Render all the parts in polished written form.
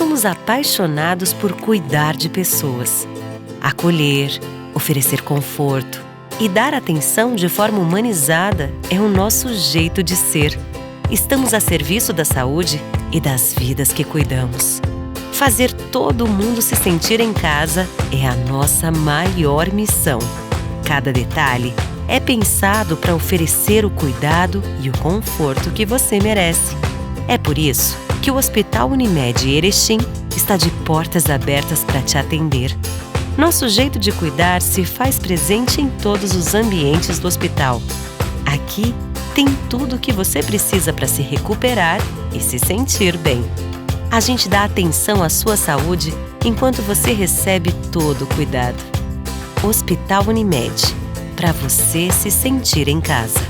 somos apaixonados por cuidar de pessoas. Acolher, oferecer conforto e dar atenção de forma humanizada é o nosso jeito de ser. Estamos a serviço da saúde e das vidas que cuidamos. Fazer todo mundo se sentir em casa é a nossa maior missão. Cada detalhe é pensado para oferecer o cuidado e o conforto que você merece. É por isso que o Hospital Unimed Erechim está de portas abertas para te atender. Nosso jeito de cuidar se faz presente em todos os ambientes do hospital. Aqui tem tudo o que você precisa para se recuperar e se sentir bem. A gente dá atenção à sua saúde enquanto você recebe todo o cuidado. Hospital Unimed, para você se sentir em casa.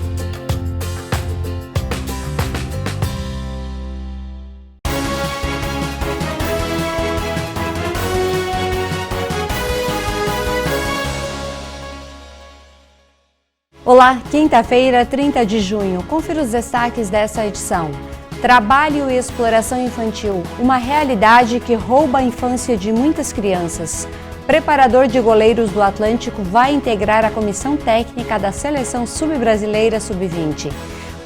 Olá, quinta-feira, 30 de junho. Confira os destaques dessa edição. Trabalho e exploração infantil, uma realidade que rouba a infância de muitas crianças. Preparador de goleiros do Atlântico vai integrar a comissão técnica da Seleção Sub-Brasileira Sub-20.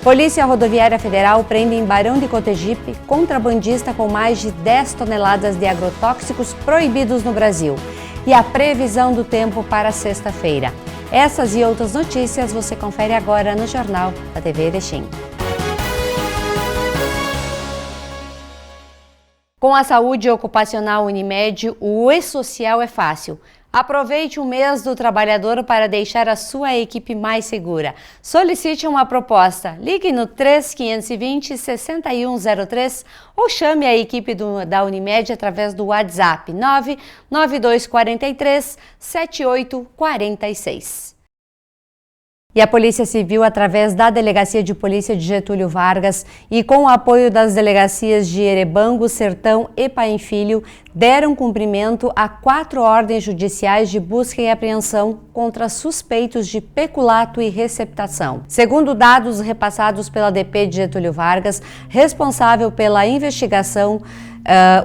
Polícia Rodoviária Federal prende em Barão de Cotegipe contrabandista com mais de 10 toneladas de agrotóxicos proibidos no Brasil. E a previsão do tempo para sexta-feira. Essas e outras notícias você confere agora no Jornal da TV Erechim. Com a saúde ocupacional Unimed, o E-Social é fácil. Aproveite o mês do trabalhador para deixar a sua equipe mais segura. Solicite uma proposta. Ligue no 3520-6103 ou chame a equipe da Unimed através do WhatsApp 99243-7846. E a Polícia Civil, através da Delegacia de Polícia de Getúlio Vargas e com o apoio das delegacias de Erebango, Sertão e Paim Filho, deram cumprimento a 4 ordens judiciais de busca e apreensão contra suspeitos de peculato e receptação. Segundo dados repassados pela DP de Getúlio Vargas, responsável pela investigação,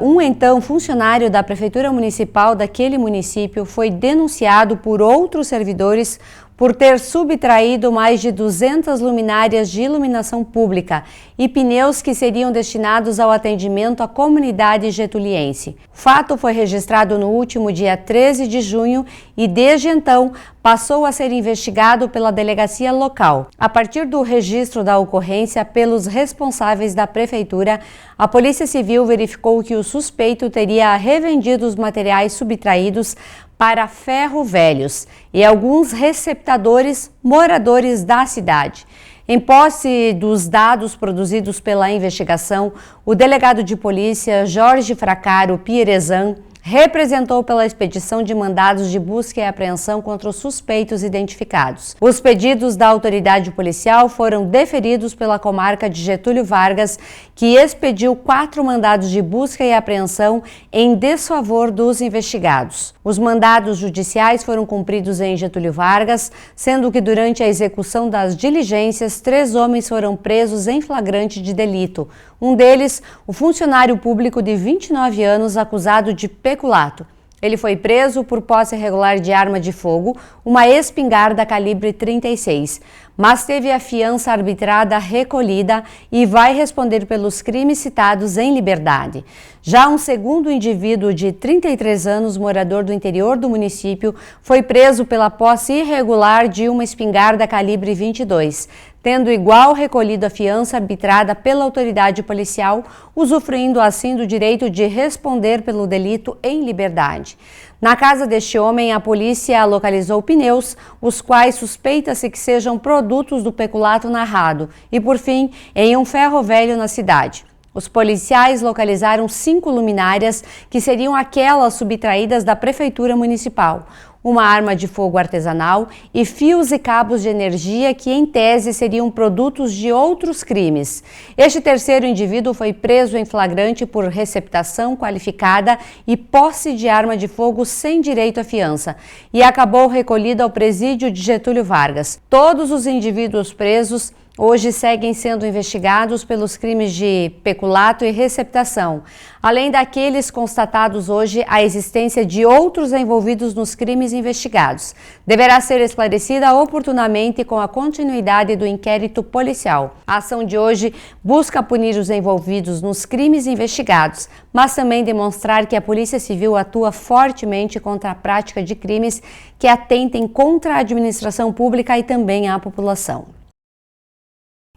um então funcionário da Prefeitura Municipal daquele município foi denunciado por outros servidores por ter subtraído mais de 200 luminárias de iluminação pública e pneus que seriam destinados ao atendimento à comunidade getuliense. O fato foi registrado no último dia 13 de junho e, desde então, passou a ser investigado pela delegacia local. A partir do registro da ocorrência pelos responsáveis da Prefeitura, a Polícia Civil verificou que o suspeito teria revendido os materiais subtraídos para ferro-velhos e alguns receptadores moradores da cidade. Em posse dos dados produzidos pela investigação, o delegado de polícia Jorge Fracaro Pierezan representou pela expedição de mandados de busca e apreensão contra os suspeitos identificados. Os pedidos da autoridade policial foram deferidos pela comarca de Getúlio Vargas, que expediu 4 mandados de busca e apreensão em desfavor dos investigados. Os mandados judiciais foram cumpridos em Getúlio Vargas, sendo que durante a execução das diligências, 3 homens foram presos em flagrante de delito. Um deles, o funcionário público de 29 anos acusado de peculato. Ele foi preso por posse irregular de arma de fogo, uma espingarda calibre 36, mas teve a fiança arbitrada recolhida e vai responder pelos crimes citados em liberdade. Já um segundo indivíduo de 33 anos, morador do interior do município, foi preso pela posse irregular de uma espingarda calibre 22, tendo igual recolhido a fiança arbitrada pela autoridade policial, usufruindo assim do direito de responder pelo delito em liberdade. Na casa deste homem, a polícia localizou pneus, os quais suspeita-se que sejam produtos do peculato narrado, e, por fim, em um ferro velho na cidade. Os policiais localizaram 5 luminárias que seriam aquelas subtraídas da Prefeitura Municipal. uma arma de fogo artesanal e fios e cabos de energia que, em tese, seriam produtos de outros crimes. Este terceiro indivíduo foi preso em flagrante por receptação qualificada e posse de arma de fogo sem direito à fiança e acabou recolhido ao presídio de Getúlio Vargas. Todos os indivíduos presos hoje seguem sendo investigados pelos crimes de peculato e receptação, além daqueles constatados hoje a existência de outros envolvidos nos crimes investigados. Deverá ser esclarecida oportunamente com a continuidade do inquérito policial. A ação de hoje busca punir os envolvidos nos crimes investigados, mas também demonstrar que a Polícia Civil atua fortemente contra a prática de crimes que atentem contra a administração pública e também a população.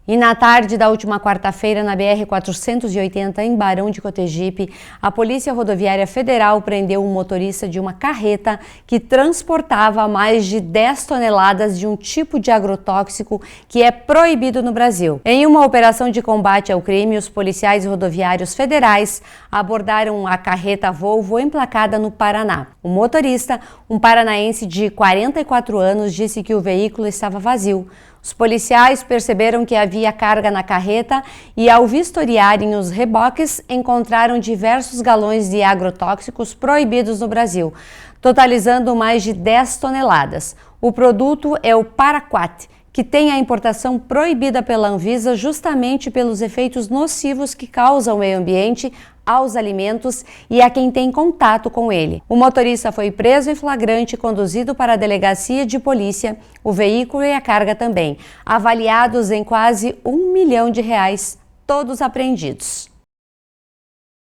E na tarde da última quarta-feira, na BR-480, em Barão de Cotegipe, a Polícia Rodoviária Federal prendeu um motorista de uma carreta que transportava mais de 10 toneladas de um tipo de agrotóxico que é proibido no Brasil. Em uma operação de combate ao crime, os policiais rodoviários federais abordaram a carreta Volvo emplacada no Paraná. O motorista, um paranaense de 44 anos, disse que o veículo estava vazio. Os policiais perceberam que havia carga na carreta e, ao vistoriarem os reboques, encontraram diversos galões de agrotóxicos proibidos no Brasil, totalizando mais de 10 toneladas. O produto é o Paraquat, que tem a importação proibida pela Anvisa justamente pelos efeitos nocivos que causa ao meio ambiente, aos alimentos e a quem tem contato com ele. O motorista foi preso em flagrante e conduzido para a delegacia de polícia, o veículo e a carga também, avaliados em quase R$1 milhão, todos apreendidos.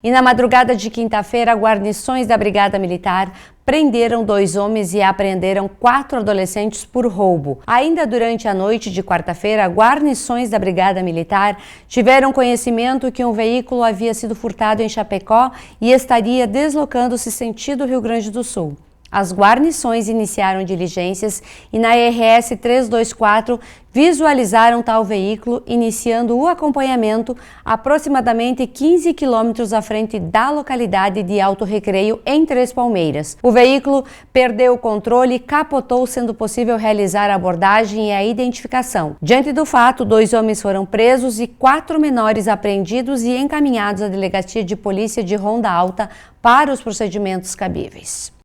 E na madrugada de quinta-feira, guarnições da Brigada Militar prenderam 2 homens e apreenderam 4 adolescentes por roubo. Ainda durante a noite de quarta-feira, guarnições da Brigada Militar tiveram conhecimento que um veículo havia sido furtado em Chapecó e estaria deslocando-se sentido Rio Grande do Sul. As guarnições iniciaram diligências e na RS 324 visualizaram tal veículo, iniciando o acompanhamento aproximadamente 15 quilômetros à frente da localidade de Alto Recreio, em Três Palmeiras. O veículo perdeu o controle e capotou, sendo possível realizar a abordagem e a identificação. Diante do fato, 2 homens foram presos e 4 menores apreendidos e encaminhados à Delegacia de Polícia de Ronda Alta para os procedimentos cabíveis.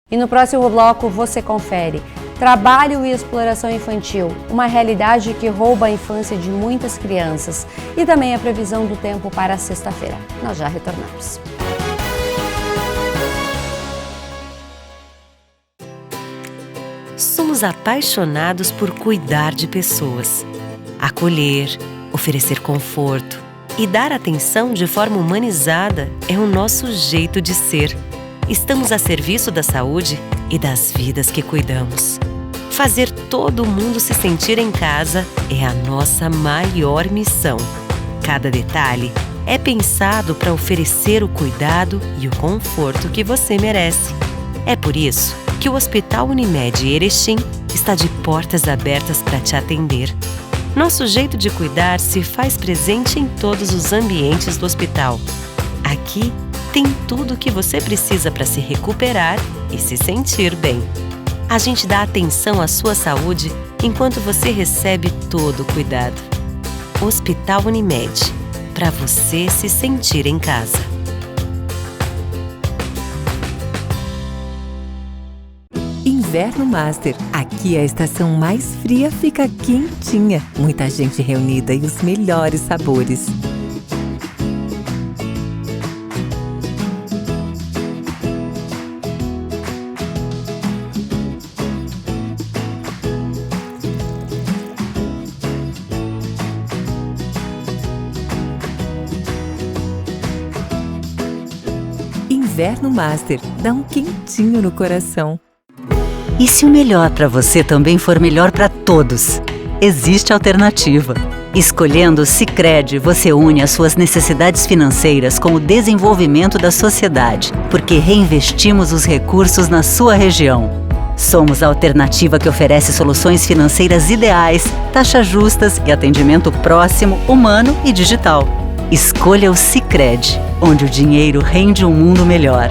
E no próximo bloco você confere: trabalho e exploração infantil, uma realidade que rouba a infância de muitas crianças, e também a previsão do tempo para a sexta-feira. Nós já retornamos. Somos apaixonados por cuidar de pessoas, acolher, oferecer conforto e dar atenção de forma humanizada é o nosso jeito de ser. Estamos a serviço da saúde e das vidas que cuidamos. Fazer todo mundo se sentir em casa é a nossa maior missão. Cada detalhe é pensado para oferecer o cuidado e o conforto que você merece. É por isso que o Hospital Unimed Erechim está de portas abertas para te atender. Nosso jeito de cuidar se faz presente em todos os ambientes do hospital. Aqui tem tudo o que você precisa para se recuperar e se sentir bem. A gente dá atenção à sua saúde enquanto você recebe todo o cuidado. Hospital Unimed, para você se sentir em casa. Inverno Master. Aqui a estação mais fria fica quentinha. Muita gente reunida e os melhores sabores. Inverno Master, dá um quentinho no coração. E se o melhor para você também for melhor para todos? Existe alternativa. Escolhendo o Sicredi, você une as suas necessidades financeiras com o desenvolvimento da sociedade, porque reinvestimos os recursos na sua região. Somos a alternativa que oferece soluções financeiras ideais, taxas justas e atendimento próximo, humano e digital. Escolha o Sicredi, onde o dinheiro rende um mundo melhor.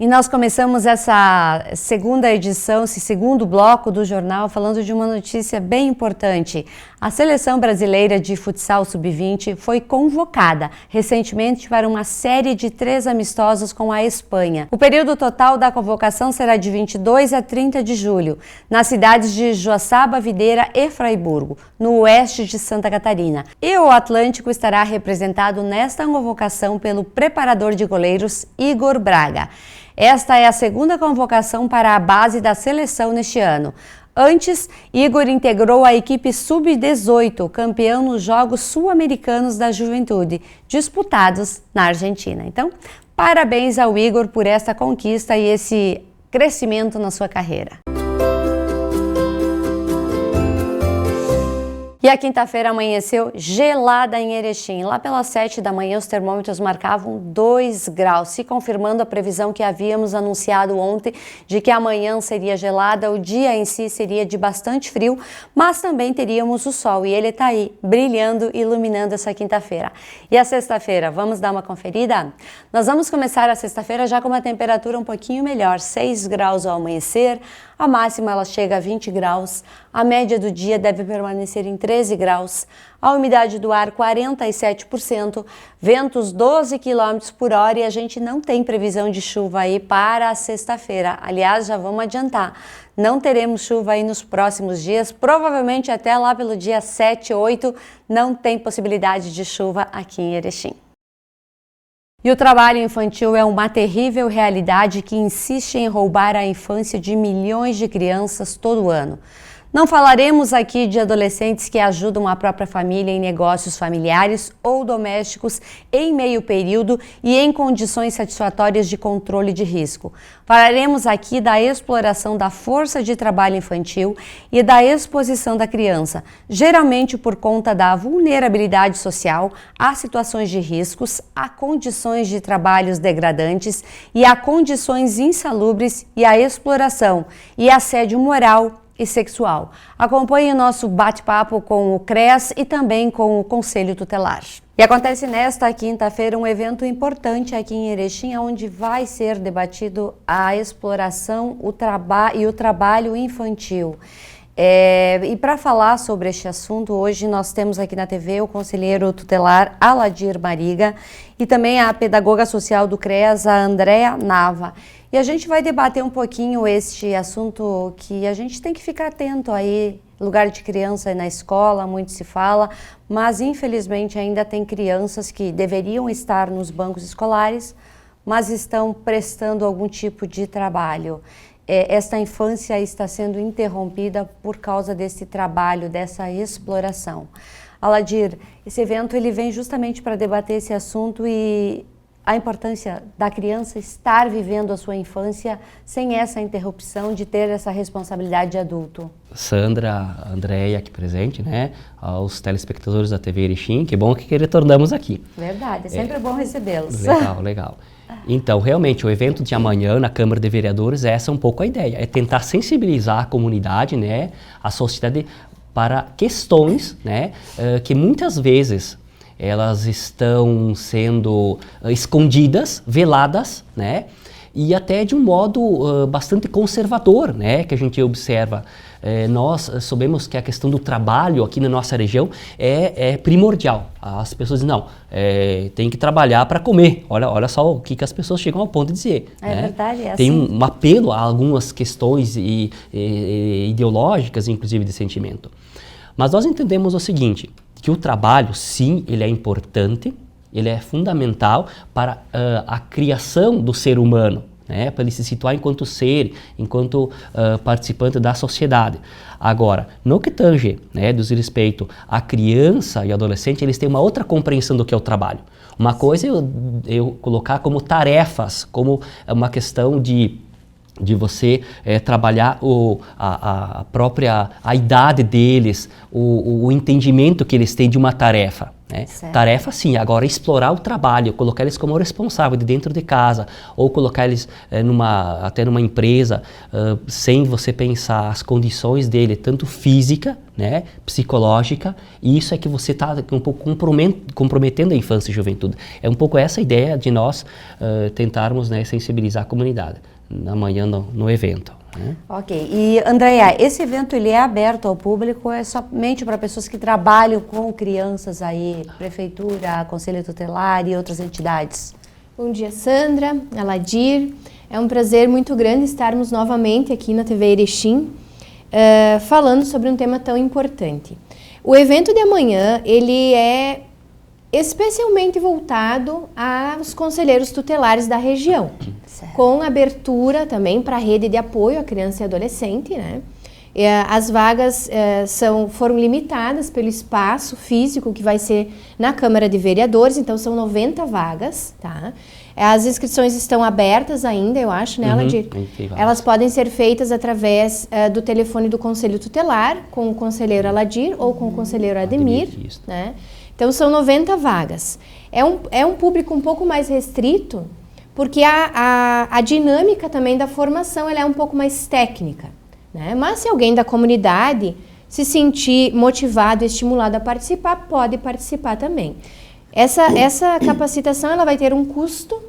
E nós começamos essa segunda edição, esse segundo bloco do jornal, falando de uma notícia bem importante. A seleção brasileira de futsal sub-20 foi convocada recentemente para uma série de 3 amistosos com a Espanha. O período total da convocação será de 22 a 30 de julho, nas cidades de Joaçaba, Videira e Fraiburgo, no oeste de Santa Catarina. E o Atlântico estará representado nesta convocação pelo preparador de goleiros Igor Braga. Esta é a segunda convocação para a base da seleção neste ano. Antes, Igor integrou a equipe sub-18, campeão nos Jogos Sul-Americanos da Juventude, disputados na Argentina. Então, parabéns ao Igor por esta conquista e esse crescimento na sua carreira. E a quinta-feira amanheceu gelada em Erechim. Lá pelas 7 da manhã os termômetros marcavam 2 graus, se confirmando a previsão que havíamos anunciado ontem de que amanhã seria gelada, o dia em si seria de bastante frio, mas também teríamos o sol e ele está aí, brilhando, iluminando essa quinta-feira. E a sexta-feira, vamos dar uma conferida? Nós vamos começar a sexta-feira já com uma temperatura um pouquinho melhor, 6 graus ao amanhecer, a máxima ela chega a 20 graus, a média do dia deve permanecer em 13 graus, a umidade do ar 47%, ventos 12 km por hora e a gente não tem previsão de chuva aí para a sexta-feira. Aliás, já vamos adiantar, não teremos chuva aí nos próximos dias, provavelmente até lá pelo dia 7, 8, não tem possibilidade de chuva aqui em Erechim. E o trabalho infantil é uma terrível realidade que insiste em roubar a infância de milhões de crianças todo ano. Não falaremos aqui de adolescentes que ajudam a própria família em negócios familiares ou domésticos em meio período e em condições satisfatórias de controle de risco. Falaremos aqui da exploração da força de trabalho infantil e da exposição da criança, geralmente por conta da vulnerabilidade social, a situações de riscos, a condições de trabalhos degradantes e a condições insalubres e a exploração e assédio moral e sexual. Acompanhe o nosso bate-papo com o CREAS e também com o Conselho Tutelar. E acontece nesta quinta-feira um evento importante aqui em Erechim, onde vai ser debatido a exploração e o trabalho infantil. E para falar sobre este assunto, hoje nós temos aqui na TV o conselheiro tutelar Aladir Mariga e também a pedagoga social do CREAS, a Andréa Nava. E a gente vai debater um pouquinho este assunto que a gente tem que ficar atento aí, lugar de criança na escola, muito se fala, mas infelizmente ainda tem crianças que deveriam estar nos bancos escolares, mas estão prestando algum tipo de trabalho. Esta infância está sendo interrompida por causa desse trabalho, dessa exploração. Aladir, esse evento ele vem justamente para debater esse assunto e a importância da criança estar vivendo a sua infância sem essa interrupção de ter essa responsabilidade de adulto. Sandra, Andréia aqui presente, né? Aos telespectadores da TV Erechim, que bom que retornamos aqui. Verdade, é sempre bom recebê-los. Legal, legal. Então, realmente, o evento de amanhã na Câmara de Vereadores, essa é um pouco a ideia, é tentar sensibilizar a comunidade, né, a sociedade para questões, né, que muitas vezes elas estão sendo escondidas, veladas, né, e até de um modo bastante conservador, né, que a gente observa. Nós sabemos que a questão do trabalho aqui na nossa região é primordial. As pessoas dizem, não, tem que trabalhar para comer. Olha só o que as pessoas chegam ao ponto de dizer. É, né? Verdade, é tem assim. um apelo a algumas questões ideológicas, inclusive de sentimento. Mas nós entendemos o seguinte, que o trabalho, sim, ele é importante, ele é fundamental para a criação do ser humano, né, para ele se situar enquanto ser, enquanto participante da sociedade. Agora, no que tange, né, diz respeito à criança e adolescente, eles têm uma outra compreensão do que é o trabalho. Uma coisa é eu colocar como tarefas, como uma questão de você trabalhar a idade deles, o entendimento que eles têm de uma tarefa. né? Tarefa sim, agora explorar o trabalho, colocar eles como responsável de dentro de casa, ou colocar eles até numa empresa, sem você pensar as condições dele, tanto física, né, psicológica, e isso é que você está um pouco comprometendo a infância e juventude. É um pouco essa ideia de nós tentarmos, né, sensibilizar a comunidade amanhã no evento. Ok. E, Andréia, esse evento ele é aberto ao público ou é somente para pessoas que trabalham com crianças aí, prefeitura, conselho tutelar e outras entidades? Bom dia, Sandra, Aladir. É um prazer muito grande estarmos novamente aqui na TV Erechim, falando sobre um tema tão importante. O evento de amanhã, ele é especialmente voltado aos conselheiros tutelares da região, com abertura também para a rede de apoio à criança e adolescente, né? As vagas foram limitadas pelo espaço físico que vai ser na Câmara de Vereadores, então são 90 vagas, tá? As inscrições estão abertas ainda, eu acho, né, Aladir? Elas podem ser feitas através do telefone do Conselho Tutelar, com o conselheiro Aladir ou com o conselheiro Ademir, né? Então, são 90 vagas. É um público um pouco mais restrito, porque a dinâmica também da formação ela é um pouco mais técnica, né? Mas se alguém da comunidade se sentir motivado e estimulado a participar, pode participar também. Essa capacitação ela vai ter um custo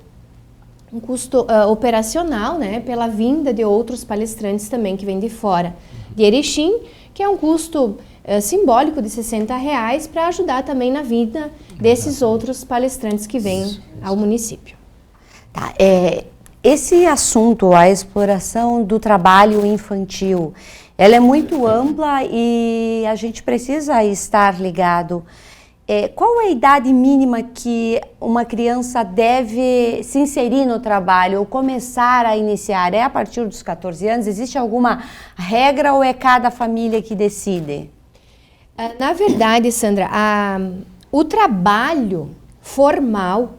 operacional, né? Pela vinda de outros palestrantes também que vêm de fora de Erechim, que é um custo simbólico de R$60 para ajudar também na vida desses outros palestrantes que vêm ao município. Tá, esse assunto, a exploração do trabalho infantil, ela é muito ampla e a gente precisa estar ligado. Qual é a idade mínima que uma criança deve se inserir no trabalho ou começar a iniciar? É a partir dos 14 anos? Existe alguma regra ou é cada família que decide? Na verdade, Sandra, o trabalho formal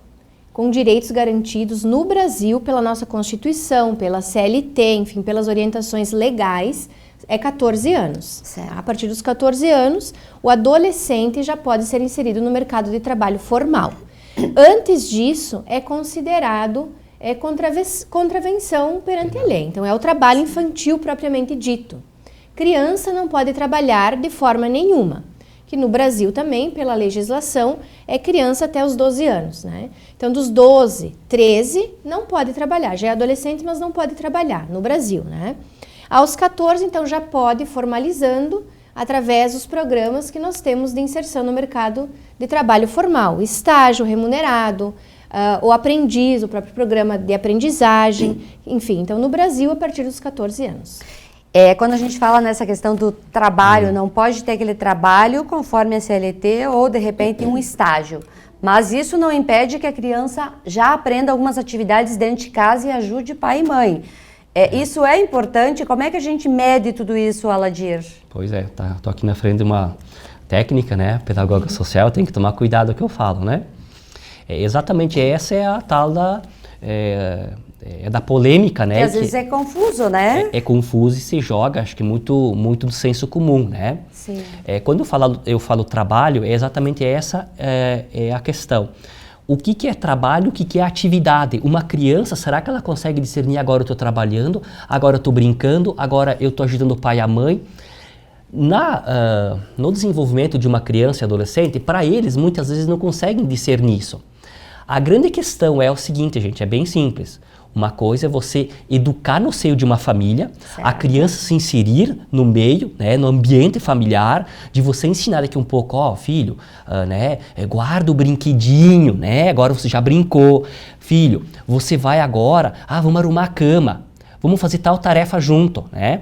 com direitos garantidos no Brasil pela nossa Constituição, pela CLT, enfim, pelas orientações legais, é 14 anos. A partir dos 14 anos, o adolescente já pode ser inserido no mercado de trabalho formal. Antes disso, é considerado contravenção perante a lei. Então, é o trabalho infantil propriamente dito. Criança não pode trabalhar de forma nenhuma, que no Brasil também, pela legislação, é criança até os 12 anos, né? Então, dos 12, 13, não pode trabalhar. Já é adolescente, mas não pode trabalhar no Brasil, né? Aos 14, então, já pode, formalizando, através dos programas que nós temos de inserção no mercado de trabalho formal. Estágio remunerado, o aprendiz, o próprio programa de aprendizagem, enfim. Então, no Brasil, a partir dos 14 anos. Quando a gente fala nessa questão do trabalho, não pode ter aquele trabalho conforme a CLT ou, de repente, um estágio. Mas isso não impede que a criança já aprenda algumas atividades dentro de casa e ajude pai e mãe. Isso é importante? Como é que a gente mede tudo isso, Aladir? Pois é, tô aqui na frente de uma técnica, né, pedagoga social, tem que tomar cuidado com o que eu falo, né? Exatamente essa é a tal da polêmica, né? Que às vezes é confuso, né? É confuso e se joga, acho que muito do senso comum, né? Sim. Quando eu falo trabalho, é exatamente essa a questão. O que é trabalho, o que é atividade? Uma criança, será que ela consegue discernir agora eu estou trabalhando, agora eu estou brincando, agora eu estou ajudando o pai e a mãe? No desenvolvimento de uma criança e adolescente, para eles, muitas vezes não conseguem discernir isso. A grande questão é o seguinte, gente, é bem simples. Uma coisa é você educar no seio de uma família, certo, a criança se inserir no meio, né, no ambiente familiar, de você ensinar aqui um pouco, ó, filho, né, guarda o brinquedinho, né, agora você já brincou. Filho, você vai agora, vamos arrumar a cama, vamos fazer tal tarefa junto, né.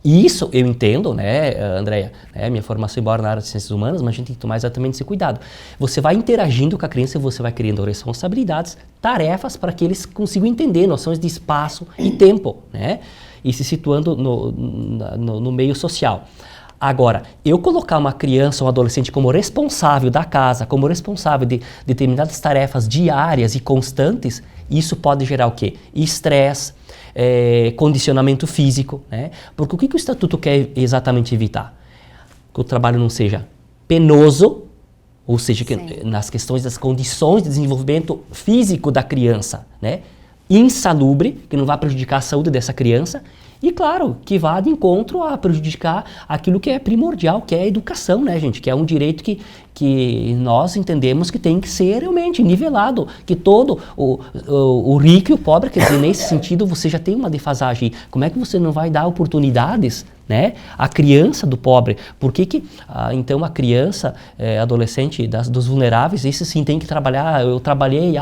Isso eu entendo, né, Andréia, né, minha formação embora na área de ciências humanas, mas a gente tem que tomar exatamente esse cuidado. Você vai interagindo com a criança e você vai criando responsabilidades, tarefas para que eles consigam entender noções de espaço e tempo, né, e se situando no meio social. Agora, eu colocar uma criança ou um adolescente como responsável da casa, como responsável de determinadas tarefas diárias e constantes, isso pode gerar o quê? Estresse, condicionamento físico, né? Porque o que o Estatuto quer exatamente evitar? Que o trabalho não seja penoso, ou seja, nas questões das condições de desenvolvimento físico da criança, né? Insalubre, que não vai prejudicar a saúde dessa criança, e claro, que vá de encontro a prejudicar aquilo que é primordial, que é a educação, né, gente? Que é um direito que nós entendemos que tem que ser realmente nivelado, que todo o rico e o pobre, quer dizer, nesse sentido você já tem uma defasagem. Como é que você não vai dar oportunidades, né, à criança do pobre? Por que então a criança, adolescente dos vulneráveis, esse sim tem que trabalhar? Eu trabalhei,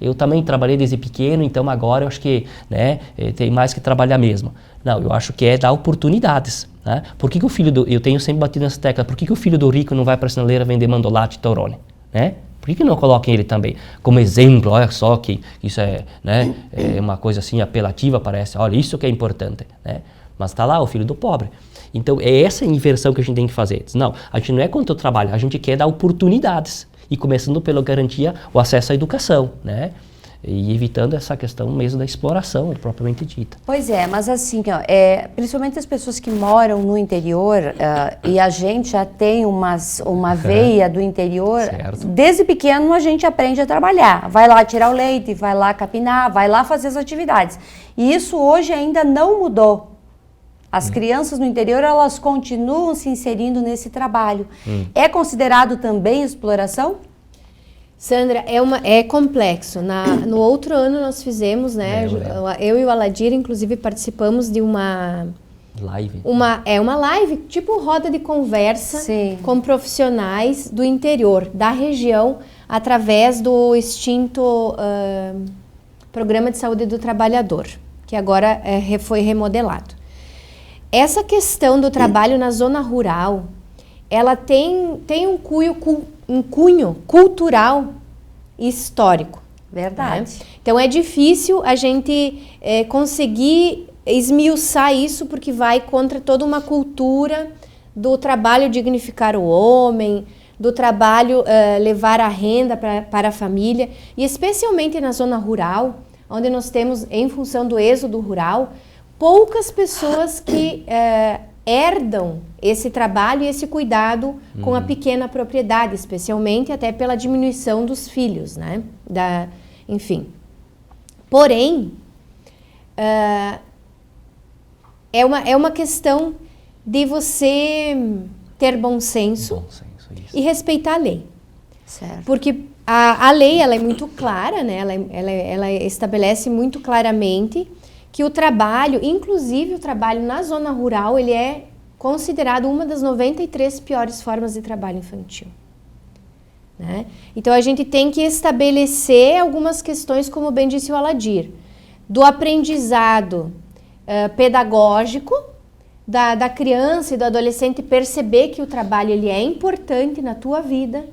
eu também trabalhei desde pequeno, então agora eu acho que, né, tem mais que trabalhar mesmo. Não, eu acho que é dar oportunidades. Né? Por que o filho eu tenho sempre batido nessa tecla, por que o filho do rico não vai para a sinaleira vender mandolate e torone? Né? Por que não coloquem ele também como exemplo? Olha só que isso é, né, é uma coisa assim apelativa, parece. Olha, isso que é importante. Né? Mas está lá o filho do pobre. Então é essa inversão que a gente tem que fazer. Não, a gente não é contra o trabalho, a gente quer dar oportunidades. E começando pela garantia o acesso à educação, né? E evitando essa questão mesmo da exploração propriamente dita. Pois é, mas assim, ó, principalmente as pessoas que moram no interior, e a gente já tem uma veia do interior, certo. Desde pequeno a gente aprende a trabalhar, vai lá tirar o leite, vai lá capinar, vai lá fazer as atividades. E isso hoje ainda não mudou. As crianças no interior, elas continuam se inserindo nesse trabalho. É considerado também exploração? Sandra, é complexo. No outro ano nós fizemos, né? Eu e o Aladir, inclusive, participamos de uma live. Uma live, tipo roda de conversa. Sim. Com profissionais do interior, da região, através do extinto Programa de Saúde do Trabalhador, que agora foi remodelado. Essa questão do trabalho na zona rural, ela tem um cunho cultural e histórico. Verdade. Né? Então é difícil a gente conseguir esmiuçar isso, porque vai contra toda uma cultura do trabalho dignificar o homem, do trabalho levar a renda para a família, e especialmente na zona rural, onde nós temos, em função do êxodo rural, poucas pessoas que herdam esse trabalho e esse cuidado com a pequena propriedade, especialmente até pela diminuição dos filhos, né? Enfim. Porém, é uma questão de você ter bom senso e respeitar a lei. Certo. Porque a lei, ela é muito clara, né? Ela estabelece muito claramente que o trabalho, inclusive o trabalho na zona rural, ele é considerado uma das 93 piores formas de trabalho infantil. Né? Então a gente tem que estabelecer algumas questões, como bem disse o Aladir, do aprendizado pedagógico, da criança e do adolescente perceber que o trabalho ele é importante na tua vida,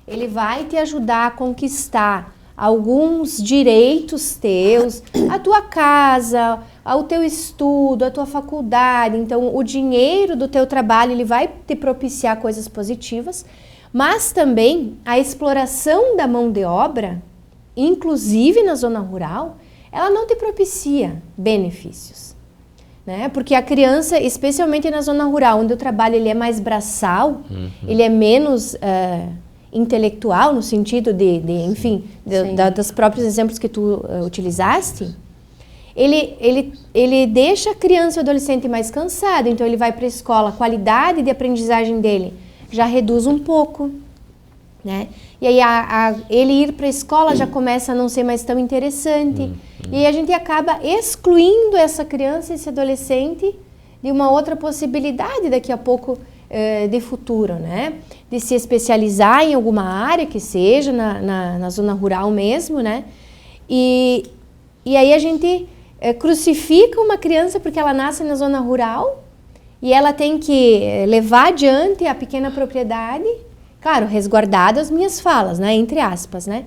ele vai te ajudar a conquistar alguns direitos teus, a tua casa, ao teu estudo, a tua faculdade. Então, o dinheiro do teu trabalho, ele vai te propiciar coisas positivas, mas também a exploração da mão de obra, inclusive na zona rural, ela não te propicia benefícios, né? Porque a criança, especialmente na zona rural, onde o trabalho ele é mais braçal, ele é menos intelectual, no sentido enfim, dos próprios exemplos que tu utilizaste, ele deixa a criança e o adolescente mais cansado, então ele vai para a escola, a qualidade de aprendizagem dele já reduz um pouco, né? E aí ele ir para a escola já começa a não ser mais tão interessante, e aí a gente acaba excluindo essa criança, esse adolescente, de uma outra possibilidade daqui a pouco de futuro, né? De se especializar em alguma área que seja, na zona rural mesmo, né? E aí a gente crucifica uma criança porque ela nasce na zona rural e ela tem que levar adiante a pequena propriedade, claro, resguardado as minhas falas, né? Entre aspas, né?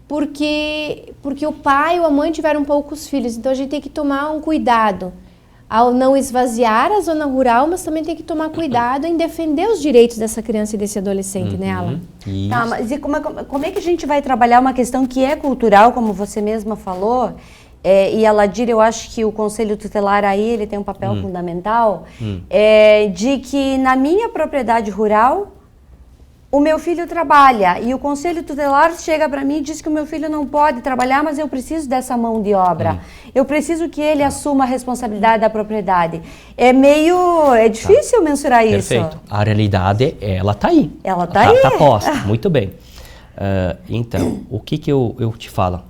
Porque o pai ou a mãe tiveram poucos filhos, então a gente tem que tomar um cuidado ao não esvaziar a zona rural, mas também tem que tomar cuidado em defender os direitos dessa criança e desse adolescente, né, Alan? Tá, mas e como é que a gente vai trabalhar uma questão que é cultural, como você mesma falou, e Aladir, eu acho que o Conselho Tutelar aí, ele tem um papel fundamental, de que na minha propriedade rural, o meu filho trabalha e o conselho tutelar chega para mim e diz que o meu filho não pode trabalhar, mas eu preciso dessa mão de obra. Eu preciso que ele assuma a responsabilidade da propriedade. É difícil mensurar isso. Perfeito. A realidade, ela está aí. Ela está aí. Está posta, muito bem. Então, o que eu te falo?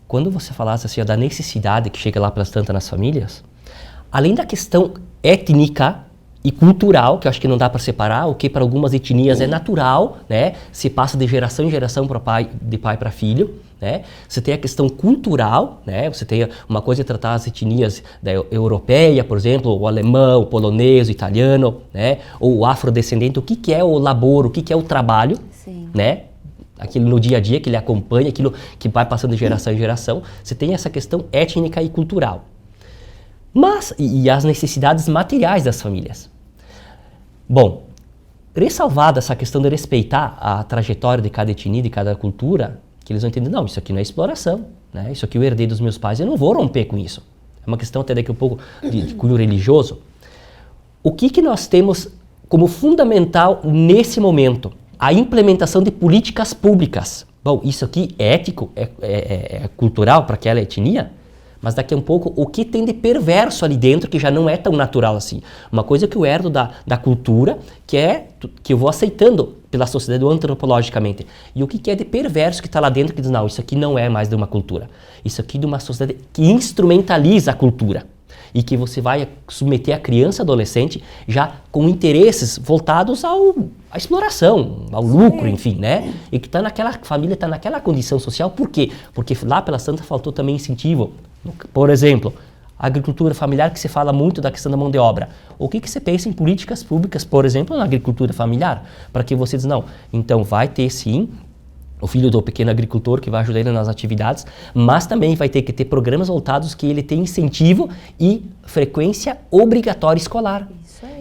Quando você falasse assim, da necessidade que chega lá pelas tantas nas famílias, além da questão étnica e cultural, que eu acho que não dá para separar, o que para algumas etnias é natural, né? Se passa de geração em geração de pai para filho, né? Você tem a questão cultural, né? Você tem uma coisa de tratar as etnias da europeia, por exemplo, o alemão, o polonês, o italiano, né? Ou o afrodescendente, o que é o labor, o que é o trabalho, Sim. né? Aquilo no dia a dia que ele acompanha, aquilo que vai passando de geração em geração. Você tem essa questão étnica e cultural. Mas, e as necessidades materiais das famílias. Bom, ressalvada essa questão de respeitar a trajetória de cada etnia, de cada cultura, que eles vão entender, não, isso aqui não é exploração, né? Isso aqui eu herdei dos meus pais, eu não vou romper com isso. É uma questão até daqui a pouco de cunho religioso. O que nós temos como fundamental nesse momento? A implementação de políticas públicas. Bom, isso aqui é ético, é cultural para aquela etnia, mas daqui a um pouco, o que tem de perverso ali dentro, que já não é tão natural assim. Uma coisa que eu herdo da cultura, que eu vou aceitando pela sociedade antropologicamente. E o que é de perverso que está lá dentro, que diz, não, isso aqui não é mais de uma cultura. Isso aqui é de uma sociedade que instrumentaliza a cultura. E que você vai submeter a criança e adolescente já com interesses voltados à exploração, ao lucro, enfim, né? E que tá naquela família, está naquela condição social. Por quê? Porque lá pela Santa faltou também incentivo. Por exemplo, a agricultura familiar, que se fala muito da questão da mão de obra. O que você pensa em políticas públicas, por exemplo, na agricultura familiar? Para que você diz, não, então vai ter sim o filho do pequeno agricultor que vai ajudar ele nas atividades, mas também vai ter que ter programas voltados que ele tenha incentivo e frequência obrigatória escolar.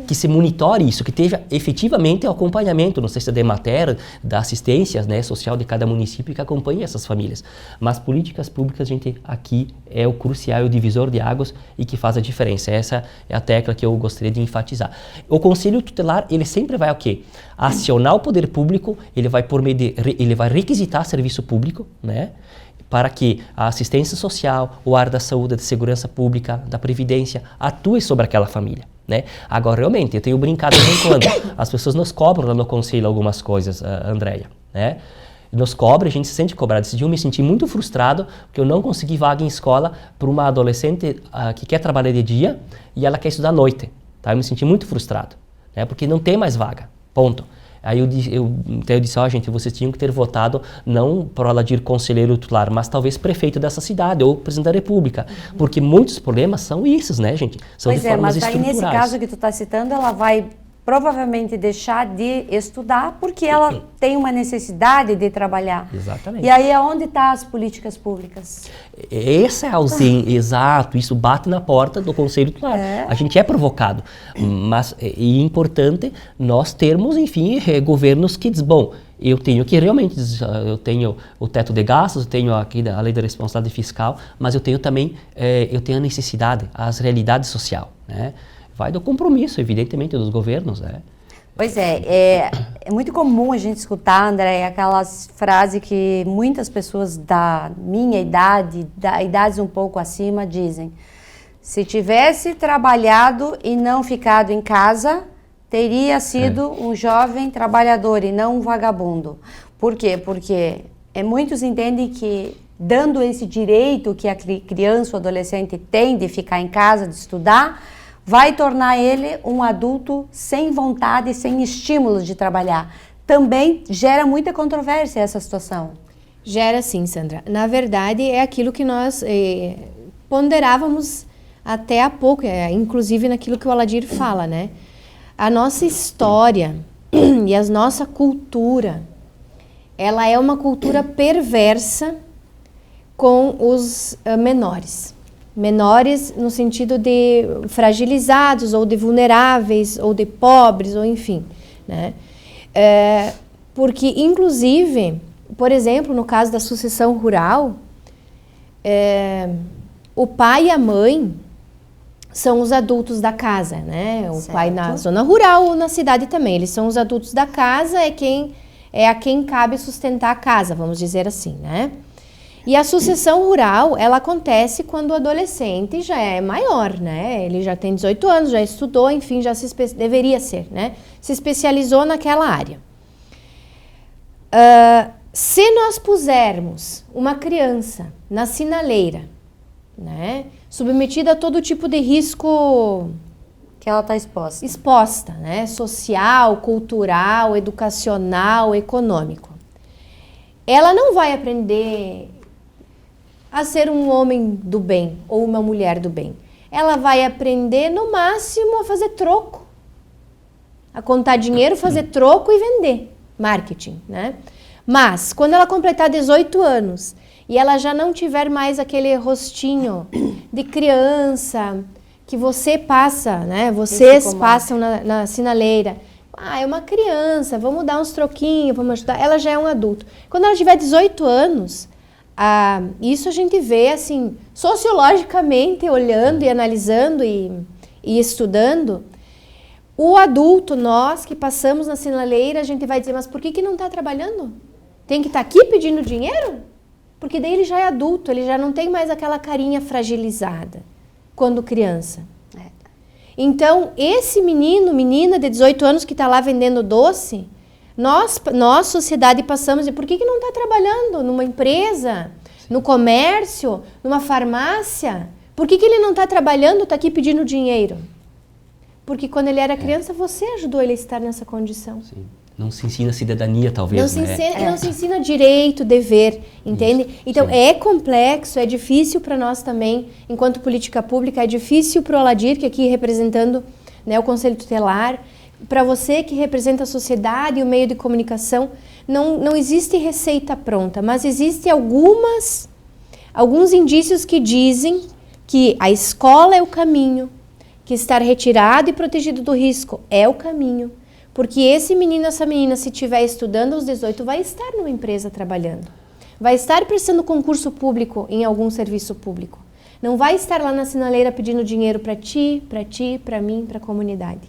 Que se monitore isso, que esteja efetivamente o acompanhamento, não sei se é da Emater, da assistência, né, social de cada município que acompanhe essas famílias. Mas políticas públicas, gente, aqui é o crucial, é o divisor de águas e que faz a diferença. Essa é a tecla que eu gostaria de enfatizar. O Conselho Tutelar, ele sempre vai o quê? Acionar o poder público, ele vai requisitar serviço público, né? Para que a assistência social, o área da saúde, da segurança pública, da previdência, atue sobre aquela família. Né? Agora, realmente, eu tenho brincado de vez em quando. As pessoas nos cobram lá no conselho algumas coisas, Andréia. Né? Nos cobram, a gente se sente cobrado. Esse dia eu me senti muito frustrado porque eu não consegui vaga em escola para uma adolescente que quer trabalhar de dia e ela quer estudar à noite. Tá? Eu me senti muito frustrado, né? Porque não tem mais vaga. Ponto. Aí eu disse, gente, vocês tinham que ter votado não para o Aladir conselheiro tutelar, mas talvez prefeito dessa cidade ou presidente da República. Porque muitos problemas são esses, né, gente? São de formas estruturais. Mas aí nesse caso que tu está citando, ela vai provavelmente deixar de estudar porque ela tem uma necessidade de trabalhar. Exatamente. E aí aonde estão as políticas públicas? Essa é a ausência, exato, isso bate na porta do Conselho Tutelar. A gente é provocado, mas é importante nós termos, enfim, governos que dizem, bom, eu tenho que realmente, eu tenho o teto de gastos, eu tenho aqui a lei da responsabilidade fiscal, mas eu tenho também, eu tenho a necessidade, as realidades social, né? Vai do compromisso, evidentemente, dos governos, né? Pois é muito comum a gente escutar, André, aquelas frases que muitas pessoas da minha idade, da idades um pouco acima, dizem. Se tivesse trabalhado e não ficado em casa, teria sido um jovem trabalhador e não um vagabundo. Por quê? Porque muitos entendem que dando esse direito que a criança ou adolescente tem de ficar em casa, de estudar, vai tornar ele um adulto sem vontade e sem estímulos de trabalhar. Também gera muita controvérsia essa situação. Gera sim, Sandra. Na verdade, é aquilo que nós ponderávamos até há pouco, inclusive naquilo que o Aladir fala, né? A nossa história e a nossa cultura, ela é uma cultura perversa com os menores. Menores no sentido de fragilizados, ou de vulneráveis, ou de pobres, ou enfim, né? Porque, inclusive, por exemplo, no caso da sucessão rural, o pai e a mãe são os adultos da casa, né? O Certo. pai na zona rural ou na cidade também. Eles são os adultos da casa, é a quem cabe sustentar a casa, vamos dizer assim, né? E a sucessão rural, ela acontece quando o adolescente já é maior, né? Ele já tem 18 anos, já estudou, enfim, já deveria ser, né? Se especializou naquela área. Se nós pusermos uma criança na sinaleira, né? Submetida a todo tipo de risco Que ela está exposta. né? Social, cultural, educacional, econômico. Ela não vai aprender a ser um homem do bem ou uma mulher do bem. Ela vai aprender, no máximo, a fazer troco. A contar dinheiro, fazer troco e vender. Marketing, né? Mas, quando ela completar 18 anos e ela já não tiver mais aquele rostinho de criança que você passa, né? Vocês passam na sinaleira. Ah, é uma criança, vamos dar uns troquinhos, vamos ajudar. Ela já é um adulto. Quando ela tiver 18 anos, isso a gente vê, assim, sociologicamente, olhando e analisando e estudando. O adulto, nós que passamos na sinaleira, a gente vai dizer, mas por que não está trabalhando? Tem que estar aqui pedindo dinheiro? Porque daí ele já é adulto, ele já não tem mais aquela carinha fragilizada quando criança. Então, esse menina de 18 anos que está lá vendendo doce, nós, sociedade, passamos e por que não está trabalhando numa empresa, no comércio, numa farmácia? Por que ele não está trabalhando, está aqui pedindo dinheiro? Porque quando ele era criança, você ajudou ele a estar nessa condição. Sim. Não se ensina cidadania, talvez, não se ensina direito, dever, entende? Isso, então, sim. É complexo, é difícil para nós também, enquanto política pública, é difícil para o Aladir, que aqui representando, né, o Conselho Tutelar, para você que representa a sociedade e o meio de comunicação, não existe receita pronta, mas existem alguns indícios que dizem que a escola é o caminho, que estar retirado e protegido do risco é o caminho. Porque esse menino, essa menina, se estiver estudando aos 18, vai estar numa empresa trabalhando. Vai estar prestando concurso público em algum serviço público. Não vai estar lá na sinaleira pedindo dinheiro para ti, para mim, para a comunidade.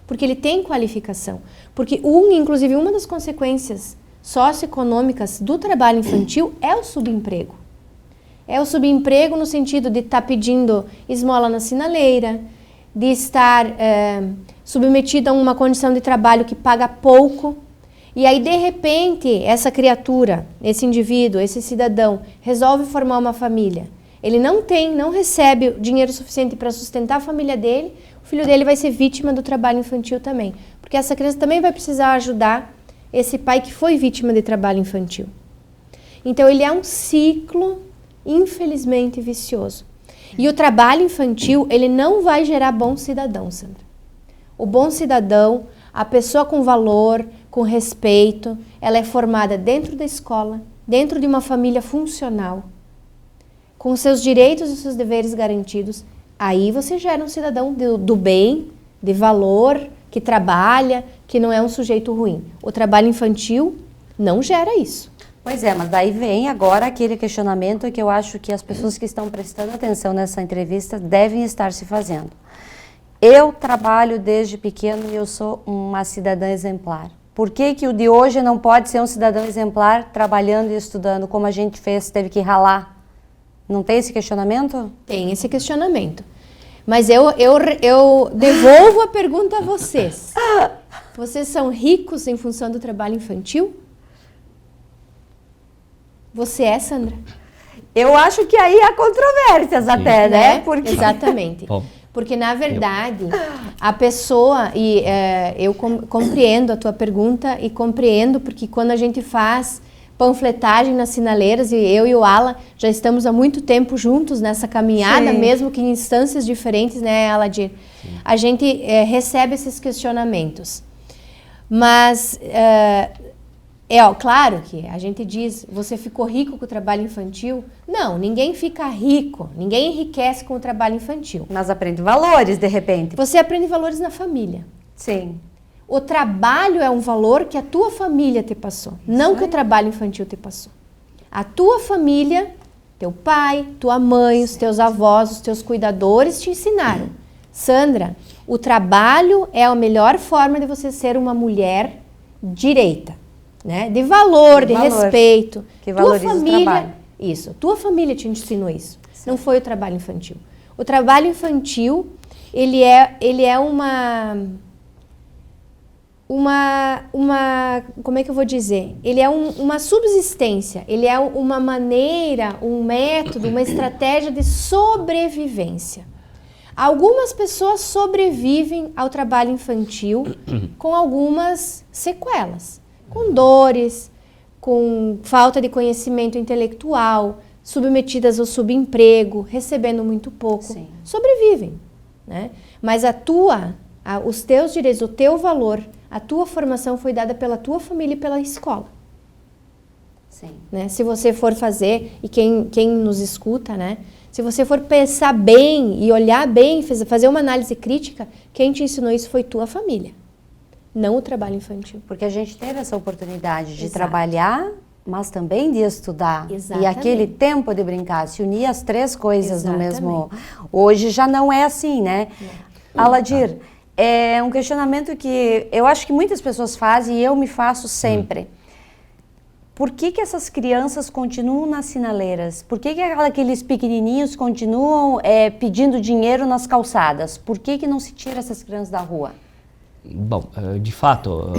Porque ele tem qualificação. Porque, inclusive, uma das consequências socioeconômicas do trabalho infantil é o subemprego. É o subemprego no sentido de estar pedindo esmola na sinaleira, de estar submetido a uma condição de trabalho que paga pouco, e aí de repente essa criatura, esse indivíduo, esse cidadão resolve formar uma família. Ele não recebe dinheiro suficiente para sustentar a família dele, o filho dele vai ser vítima do trabalho infantil também, porque essa criança também vai precisar ajudar esse pai que foi vítima de trabalho infantil. Então ele é um ciclo infelizmente vicioso. E o trabalho infantil, ele não vai gerar bom cidadão, Sandra. O bom cidadão, a pessoa com valor, com respeito, ela é formada dentro da escola, dentro de uma família funcional, com seus direitos e seus deveres garantidos. Aí você gera um cidadão do bem, de valor, que trabalha, que não é um sujeito ruim. O trabalho infantil não gera isso. Pois é, mas daí vem agora aquele questionamento que eu acho que as pessoas que estão prestando atenção nessa entrevista devem estar se fazendo. Eu trabalho desde pequeno e eu sou uma cidadã exemplar. Por que o de hoje não pode ser um cidadão exemplar trabalhando e estudando como a gente fez, teve que ralar? Não tem esse questionamento? Tem esse questionamento. Mas eu devolvo a pergunta a vocês. Vocês são ricos em função do trabalho infantil? Você é, Sandra? Eu acho que aí há controvérsias até, né? Porque... Exatamente. Porque, na verdade, a pessoa, e eu compreendo a tua pergunta e compreendo porque quando a gente faz panfletagem nas sinaleiras, e eu e o Ala já estamos há muito tempo juntos nessa caminhada, sim, mesmo que em instâncias diferentes, né, Aladir? Sim. A gente recebe esses questionamentos. Mas, claro que a gente diz, você ficou rico com o trabalho infantil? Não, ninguém fica rico, ninguém enriquece com o trabalho infantil. Mas aprende valores, de repente. Você aprende valores na família. Sim. O trabalho é um valor que a tua família te passou, não que o trabalho infantil te passou. A tua família, teu pai, tua mãe, os teus avós, os teus cuidadores te ensinaram Sandra, o trabalho é a melhor forma de você ser uma mulher direita, né? De valor, de respeito. Que valoriza o trabalho. Isso. Tua família te ensinou isso. Sim. Não foi o trabalho infantil. O trabalho infantil, ele é uma como é que eu vou dizer? Ele é uma subsistência, ele é uma maneira, um método, uma estratégia de sobrevivência. Algumas pessoas sobrevivem ao trabalho infantil com algumas sequelas, com dores, com falta de conhecimento intelectual, submetidas ao subemprego, recebendo muito pouco. Sim. Sobrevivem, né? Mas os teus direitos, o teu valor, a tua formação foi dada pela tua família e pela escola. Sim. Né? Se você for fazer, e quem nos escuta, né? Se você for pensar bem e olhar bem, fazer uma análise crítica, quem te ensinou isso foi tua família, não o trabalho infantil. Porque a gente teve essa oportunidade de trabalhar, mas também de estudar. Exatamente. E aquele tempo de brincar, se unir as três coisas no mesmo... Hoje já não é assim, né? Aladir, é um questionamento que eu acho que muitas pessoas fazem e eu me faço sempre. Por que essas crianças continuam nas sinaleiras? Por que aqueles pequenininhos continuam pedindo dinheiro nas calçadas? Por que não se tira essas crianças da rua? Bom, de fato,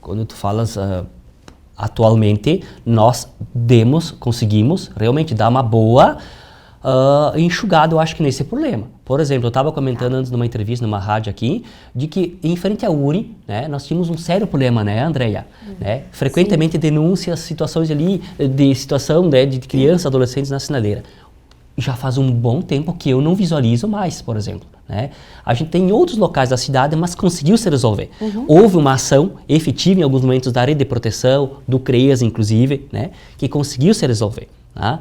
quando tu falas, atualmente nós conseguimos realmente dar uma boa enxugada, eu acho que nesse problema. Por exemplo, eu estava comentando antes numa entrevista, numa rádio aqui, de que em frente à URI, né, nós tínhamos um sério problema, né, Andréia? Né? Frequentemente denúncias, situações ali, de situação, né, de crianças, adolescentes na sinaleira. Já faz um bom tempo que eu não visualizo mais, por exemplo. Né? A gente tem em outros locais da cidade, mas conseguiu se resolver. Houve uma ação efetiva em alguns momentos da rede de proteção, do CREAS inclusive, né, que conseguiu se resolver. Tá?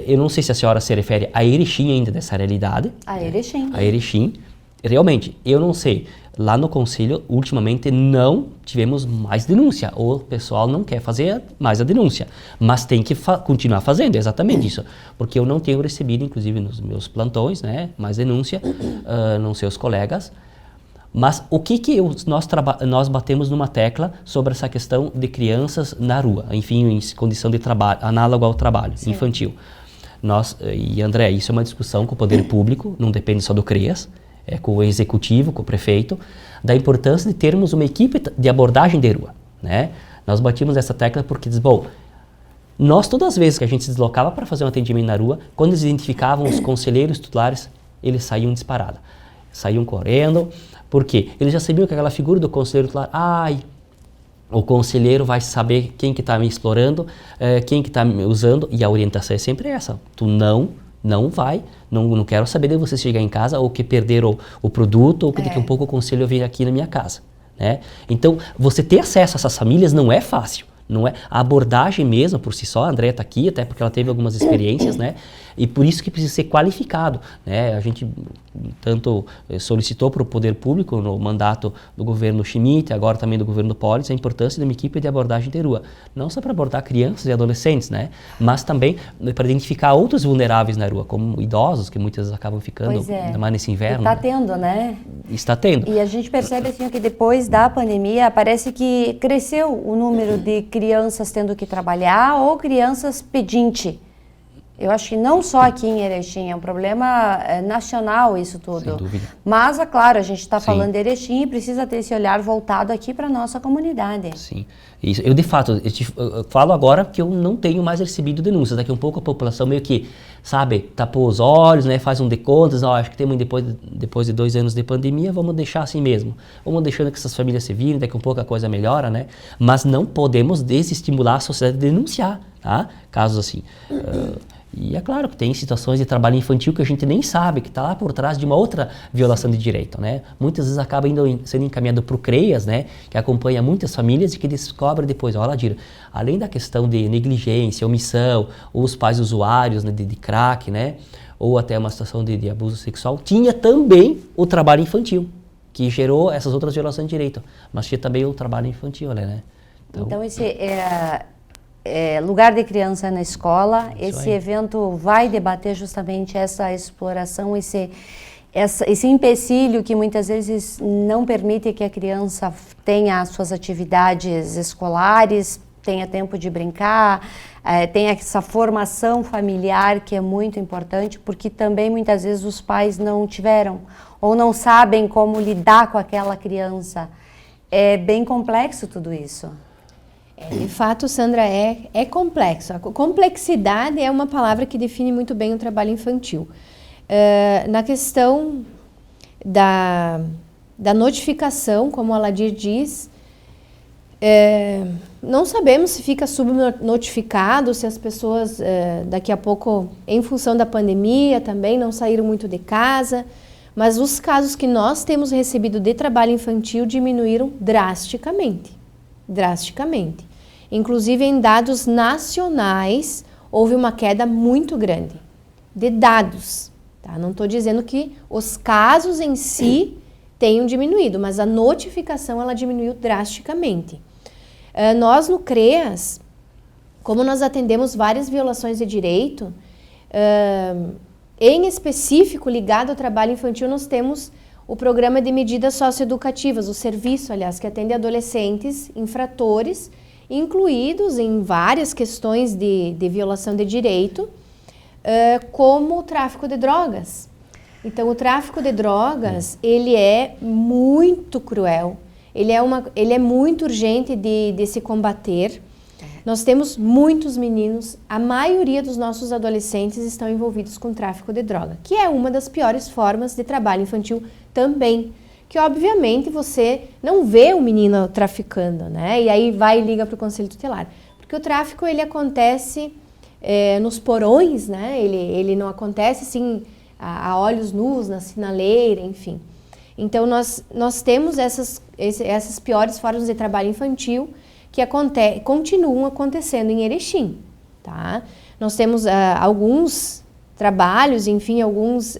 Eu não sei se a senhora se refere a Erechim ainda dessa realidade. A Erechim. A Erechim. Realmente, eu não sei. Lá no Conselho, ultimamente, não tivemos mais denúncia. Ou o pessoal não quer fazer mais a denúncia. Mas tem que continuar fazendo, exatamente isso. Porque eu não tenho recebido, inclusive nos meus plantões, né, mais denúncia, não sei os colegas. Mas o que nós batemos numa tecla sobre essa questão de crianças na rua, enfim, em condição de trabalho, análogo ao trabalho infantil. E André, isso é uma discussão com o poder público, não depende só do CREAS, é com o executivo, com o prefeito, da importância de termos uma equipe de abordagem de rua. Né? Nós batimos essa tecla porque, nós todas as vezes que a gente se deslocava para fazer um atendimento na rua, quando eles identificavam os conselheiros tutelares, eles saíam disparados, saíam correndo. Por quê? Eles já sabiam que aquela figura do conselheiro tutelar, o conselheiro vai saber quem que está me explorando, quem que está me usando, e a orientação é sempre essa. Tu não vai, não quero saber de você chegar em casa ou que perderam o produto ou que daqui a um pouco o conselho vir aqui na minha casa. Né? Então, você ter acesso a essas famílias não é fácil. Não é? A abordagem mesmo, por si só, a Andréia está aqui, até porque ela teve algumas experiências, né? E por isso que precisa ser qualificado. Né? A gente tanto solicitou para o poder público, no mandato do governo Schmidt, agora também do governo Polis, a importância de uma equipe de abordagem de rua. Não só para abordar crianças e adolescentes, né? Mas também para identificar outros vulneráveis na rua, como idosos, que muitas vezes acabam ficando, ainda mais nesse inverno. Está tendo, né? Está tendo. E a gente percebe assim, que depois da pandemia, parece que cresceu o número de crianças tendo que trabalhar ou crianças pedinte. Eu acho que não só aqui em Erechim, é um problema nacional isso tudo. Sem dúvida. Mas, é claro, a gente está falando de Erechim e precisa ter esse olhar voltado aqui para a nossa comunidade. Sim. Isso. Eu, de fato, eu falo agora que eu não tenho mais recebido denúncias. Daqui a um pouco a população meio que, tapou os olhos, né, faz um decontas, acho que temos depois de 2 anos de pandemia, vamos deixar assim mesmo. Vamos deixando que essas famílias se virem, daqui a um pouco a coisa melhora, né? Mas não podemos desestimular a sociedade a denunciar, tá? Casos assim. E é claro que tem situações de trabalho infantil que a gente nem sabe, que está lá por trás de uma outra violação de direito, né? Muitas vezes acaba sendo encaminhado para o CREAS, né? Que acompanha muitas famílias e que descobre depois, Aladir, além da questão de negligência, omissão, ou os pais usuários, né, de crack, né? Ou até uma situação de abuso sexual, tinha também o trabalho infantil, que gerou essas outras violações de direito, mas tinha também o trabalho infantil, né? Então esse lugar de criança na escola, esse evento vai debater justamente essa exploração, esse empecilho que muitas vezes não permite que a criança tenha as suas atividades escolares, tenha tempo de brincar, tenha essa formação familiar que é muito importante, porque também muitas vezes os pais não tiveram ou não sabem como lidar com aquela criança. É bem complexo tudo isso. De fato, Sandra, é complexo. A complexidade é uma palavra que define muito bem o trabalho infantil. Na questão da notificação, como a Aladir diz, não sabemos se fica subnotificado, se as pessoas daqui a pouco, em função da pandemia também, não saíram muito de casa, mas os casos que nós temos recebido de trabalho infantil diminuíram drasticamente. Drasticamente. Inclusive em dados nacionais, houve uma queda muito grande de dados. Tá? Não estou dizendo que os casos em si tenham diminuído, mas a notificação ela diminuiu drasticamente. Nós no CREAS, como nós atendemos várias violações de direito, em específico ligado ao trabalho infantil, nós temos o programa de medidas socioeducativas, o serviço, aliás, que atende adolescentes infratores, incluídos em várias questões de violação de direito, como o tráfico de drogas. Então, o tráfico de drogas, ele é muito cruel, ele é muito urgente de se combater. Nós temos muitos meninos, a maioria dos nossos adolescentes estão envolvidos com tráfico de droga, que é uma das piores formas de trabalho infantil também, que obviamente você não vê o menino traficando, né? E aí vai e liga para o Conselho Tutelar. Porque o tráfico, ele acontece nos porões, né? Ele não acontece assim a olhos nus, na sinaleira, enfim. Então, nós temos essas piores formas de trabalho infantil que continuam acontecendo em Erechim, tá? Nós temos alguns trabalhos, enfim, alguns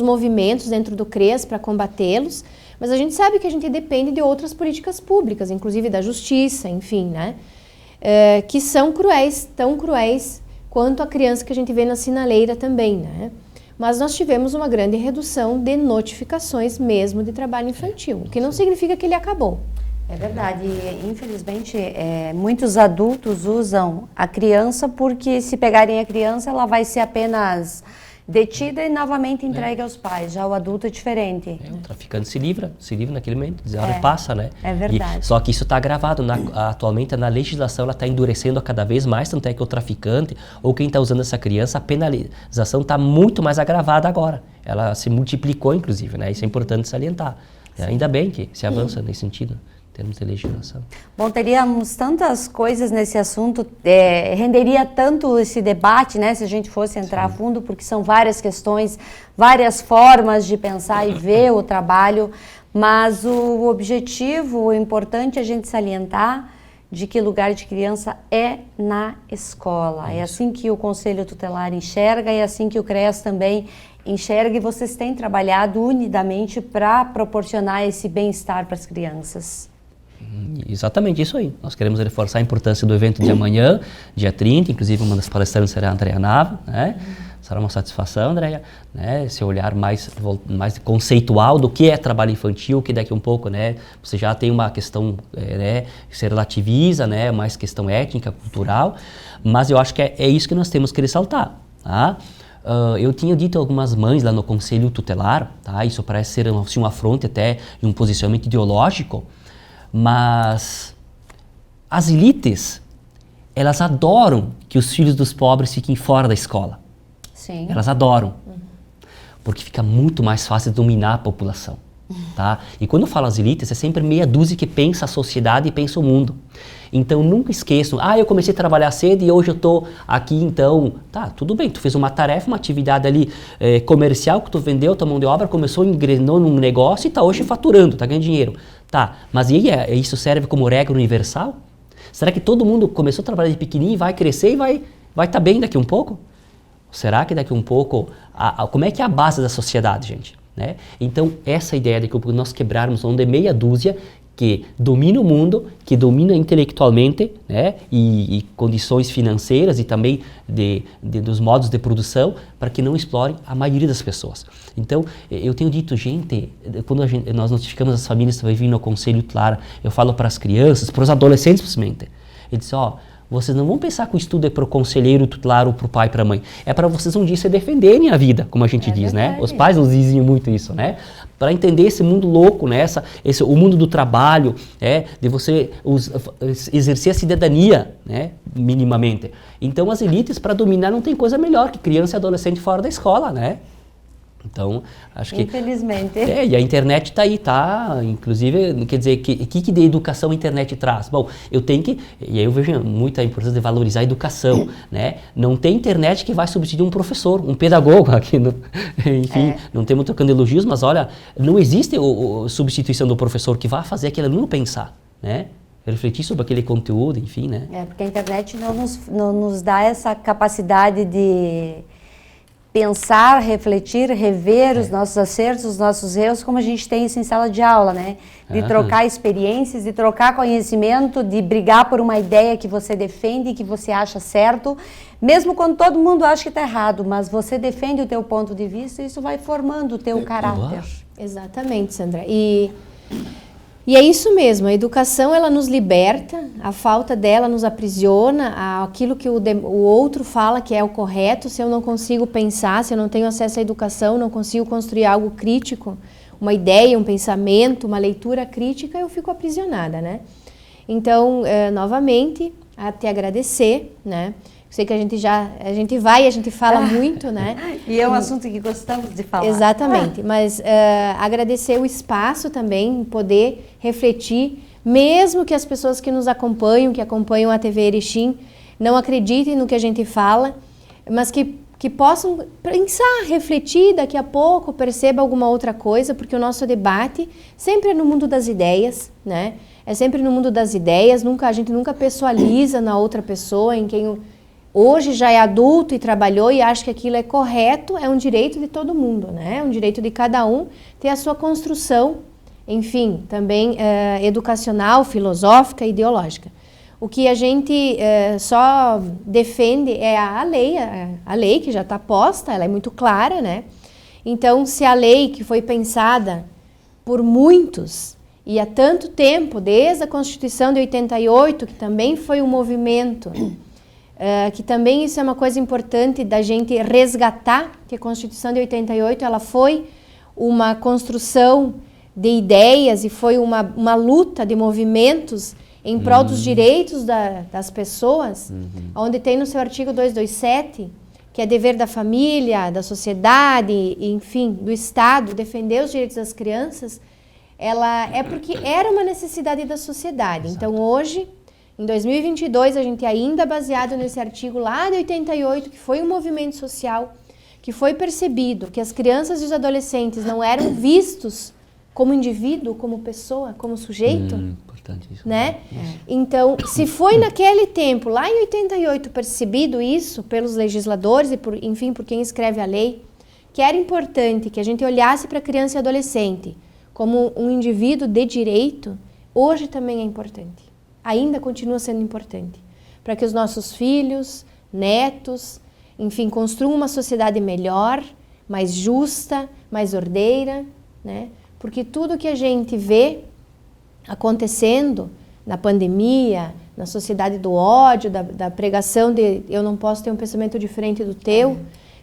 movimentos dentro do CREAS para combatê-los, mas a gente sabe que a gente depende de outras políticas públicas, inclusive da justiça, enfim, né? Que são cruéis, tão cruéis quanto a criança que a gente vê na sinaleira também, né? Mas nós tivemos uma grande redução de notificações mesmo de trabalho infantil, o que não significa que ele acabou. É verdade, infelizmente muitos adultos usam a criança porque se pegarem a criança ela vai ser apenas detida e novamente entregue aos pais. Já o adulto é diferente. O traficante se livra naquele momento, a hora passa, né? É verdade. Só que isso está agravado, atualmente na legislação ela está endurecendo a cada vez mais, tanto é que o traficante ou quem está usando essa criança, a penalização está muito mais agravada agora. Ela se multiplicou, inclusive, né? Isso é importante salientar. Ainda bem que se avança nesse sentido. Termos de legislação. Bom, teríamos tantas coisas nesse assunto, renderia tanto esse debate, né, se a gente fosse entrar a fundo, porque são várias questões, várias formas de pensar e ver o trabalho, mas o objetivo, o importante é a gente salientar de que lugar de criança é na escola. É assim que o Conselho Tutelar enxerga, é assim que o CREAS também enxerga, e vocês têm trabalhado unidamente para proporcionar esse bem-estar para as crianças. Exatamente isso aí. Nós queremos reforçar a importância do evento de amanhã, dia 30, inclusive uma das palestrantes será a Andréa Nava, né? Será uma satisfação, Andréa, né? Esse olhar mais conceitual do que é trabalho infantil, que daqui a um pouco, né, você já tem uma questão, né, que se relativiza, né, mais questão étnica, cultural, mas eu acho que é isso que nós temos que ressaltar, tá? Eu tinha dito a algumas mães lá no Conselho Tutelar, tá? Isso parece ser assim, um afronte até e um posicionamento ideológico, mas as elites, elas adoram que os filhos dos pobres fiquem fora da escola. Sim. Elas adoram, porque fica muito mais fácil dominar a população. Tá? E quando eu falo as elites, é sempre meia dúzia que pensa a sociedade e pensa o mundo. Então nunca esqueçam, eu comecei a trabalhar cedo e hoje eu estou aqui, então, tá, tudo bem, tu fez uma tarefa, uma atividade ali comercial que tu vendeu, tua mão de obra começou, engrenou num negócio e está hoje faturando, está ganhando dinheiro. Tá, mas e aí, isso serve como regra universal? Será que todo mundo começou a trabalhar de pequenininho e vai crescer e vai estar bem daqui um pouco? Será que daqui um pouco, como é que é a base da sociedade, gente? Né? Então, essa ideia de que nós quebrarmos onde é meia dúzia que domina o mundo, que domina intelectualmente, né, e condições financeiras e também dos modos de produção, para que não explore a maioria das pessoas. Então, eu tenho dito, gente, quando nós notificamos as famílias que vai vir no Conselho Tutelar, eu falo para as crianças, para os adolescentes principalmente, eu disse, vocês não vão pensar que o estudo é para o conselheiro tutelar ou para o pai e para a mãe. É para vocês um dia se defenderem a vida, como a gente diz, verdade. né? Os pais nos diziam muito isso, né? Para entender esse mundo louco, né? O mundo do trabalho, de você exercer a cidadania, né? Minimamente. Então, as elites, para dominar, não tem coisa melhor que criança e adolescente fora da escola, né? Então, acho que... Infelizmente. E a internet está aí, inclusive, quer dizer, que de educação a internet traz? Bom, eu tenho que, e aí eu vejo muita importância de valorizar a educação, né? Não tem internet que vai substituir um professor, um pedagogo aqui, enfim, não temos trocando elogios, mas olha, não existe substituição do professor que vai fazer aquele aluno pensar, né? Refletir sobre aquele conteúdo, enfim, né? Porque a internet não nos dá essa capacidade de pensar, refletir, rever os nossos acertos, os nossos erros, como a gente tem isso em sala de aula, né? De trocar experiências, de trocar conhecimento, de brigar por uma ideia que você defende, que você acha certo, mesmo quando todo mundo acha que está errado, mas você defende o teu ponto de vista e isso vai formando o teu caráter. Exatamente, Sandra. E é isso mesmo, a educação ela nos liberta, a falta dela nos aprisiona, aquilo que o outro fala que é o correto, se eu não consigo pensar, se eu não tenho acesso à educação, não consigo construir algo crítico, uma ideia, um pensamento, uma leitura crítica, eu fico aprisionada, né? Então, novamente, a te agradecer, né? Sei que a gente fala muito, né? E é um assunto que gostamos de falar. Exatamente, mas agradecer o espaço também, poder refletir, mesmo que as pessoas que nos acompanham, que acompanham a TV Erechim, não acreditem no que a gente fala, mas que possam pensar, refletir, daqui a pouco perceba alguma outra coisa, porque o nosso debate sempre é no mundo das ideias, né? É sempre no mundo das ideias, a gente nunca pessoaliza na outra pessoa, em quem hoje já é adulto e trabalhou e acha que aquilo é correto, é um direito de todo mundo, né? É um direito de cada um ter a sua construção, enfim, também educacional, filosófica, ideológica. O que a gente só defende é a lei que já está posta, ela é muito clara, né? Então, se a lei que foi pensada por muitos e há tanto tempo, desde a Constituição de 88, que também foi um movimento... que também isso é uma coisa importante da gente resgatar, que a Constituição de 88 ela foi uma construção de ideias e foi uma luta de movimentos em prol dos direitos das pessoas, onde tem no seu artigo 227, que é dever da família, da sociedade, enfim, do Estado, defender os direitos das crianças, ela é porque era uma necessidade da sociedade. Exato. Então hoje... Em 2022, a gente ainda baseado nesse artigo lá de 88, que foi um movimento social, que foi percebido que as crianças e os adolescentes não eram vistos como indivíduo, como pessoa, como sujeito. Importante isso. Né? Então, se foi naquele tempo, lá em 88, percebido isso pelos legisladores e, por quem escreve a lei, que era importante que a gente olhasse para a criança e adolescente como um indivíduo de direito, hoje também é importante. Ainda continua sendo importante, para que os nossos filhos, netos, enfim, construam uma sociedade melhor, mais justa, mais ordeira, né? Porque tudo que a gente vê acontecendo na pandemia, na sociedade do ódio, da pregação de eu não posso ter um pensamento diferente do teu,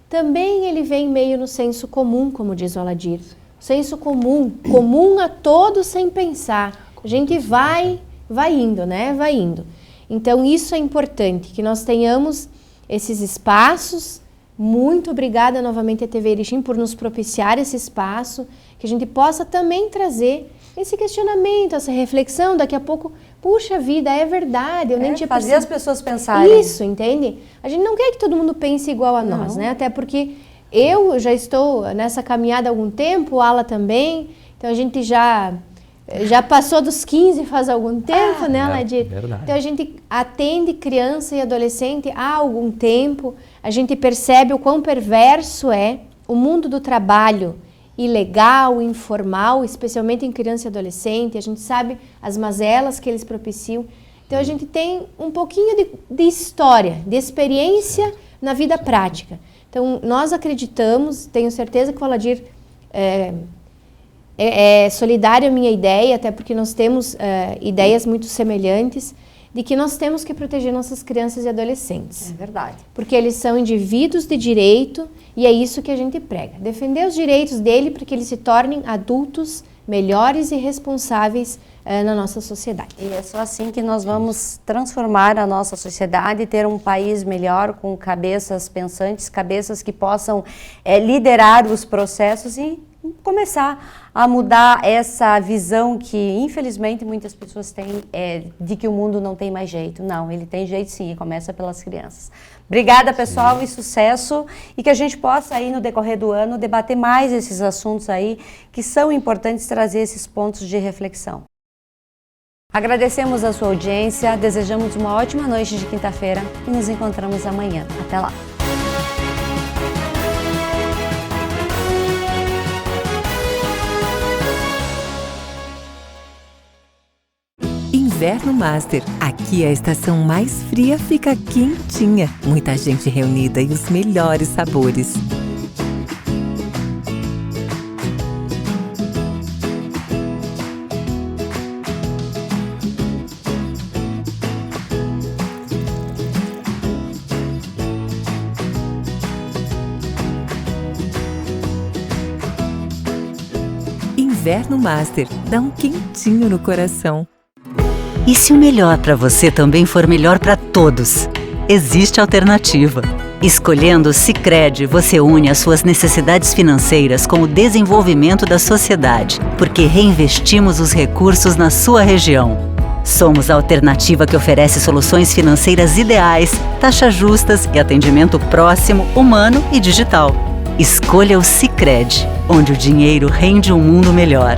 também ele vem meio no senso comum, como diz o Aladir. Senso comum a todos sem pensar. A gente vai indo, né? Vai indo. Então, isso é importante, que nós tenhamos esses espaços. Muito obrigada novamente à TV Erechim por nos propiciar esse espaço, que a gente possa também trazer esse questionamento, essa reflexão. Daqui a pouco, puxa vida, é verdade, eu nem tinha fazer as pessoas pensarem. Isso, entende? A gente não quer que todo mundo pense igual a nós, né? Até porque eu já estou nessa caminhada há algum tempo, o Ala também, então a gente já passou dos 15 faz algum tempo, né, Aladir? Verdade. Então a gente atende criança e adolescente há algum tempo, a gente percebe o quão perverso é o mundo do trabalho ilegal, informal, especialmente em criança e adolescente. A gente sabe as mazelas que eles propiciam. Então a gente tem um pouquinho de história, de experiência na vida prática. Então nós acreditamos, tenho certeza que o Aladir é solidário à minha ideia, até porque nós temos ideias muito semelhantes, de que nós temos que proteger nossas crianças e adolescentes. É verdade. Porque eles são indivíduos de direito e é isso que a gente prega. Defender os direitos dele para que eles se tornem adultos melhores e responsáveis na nossa sociedade. E é só assim que nós vamos transformar a nossa sociedade e ter um país melhor, com cabeças pensantes, cabeças que possam liderar os processos e começar a mudar essa visão que, infelizmente, muitas pessoas têm de que o mundo não tem mais jeito. Não, ele tem jeito sim, e começa pelas crianças. Obrigada, pessoal, e sucesso. E que a gente possa aí, no decorrer do ano, debater mais esses assuntos aí, que são importantes trazer esses pontos de reflexão. Agradecemos a sua audiência, desejamos uma ótima noite de quinta-feira e nos encontramos amanhã. Até lá! Inverno Master. Aqui a estação mais fria fica quentinha. Muita gente reunida e os melhores sabores. Inverno Master. Dá um quentinho no coração. E se o melhor para você também for melhor para todos? Existe alternativa. Escolhendo o Sicredi, você une as suas necessidades financeiras com o desenvolvimento da sociedade, porque reinvestimos os recursos na sua região. Somos a alternativa que oferece soluções financeiras ideais, taxas justas e atendimento próximo, humano e digital. Escolha o Sicredi, onde o dinheiro rende um mundo melhor.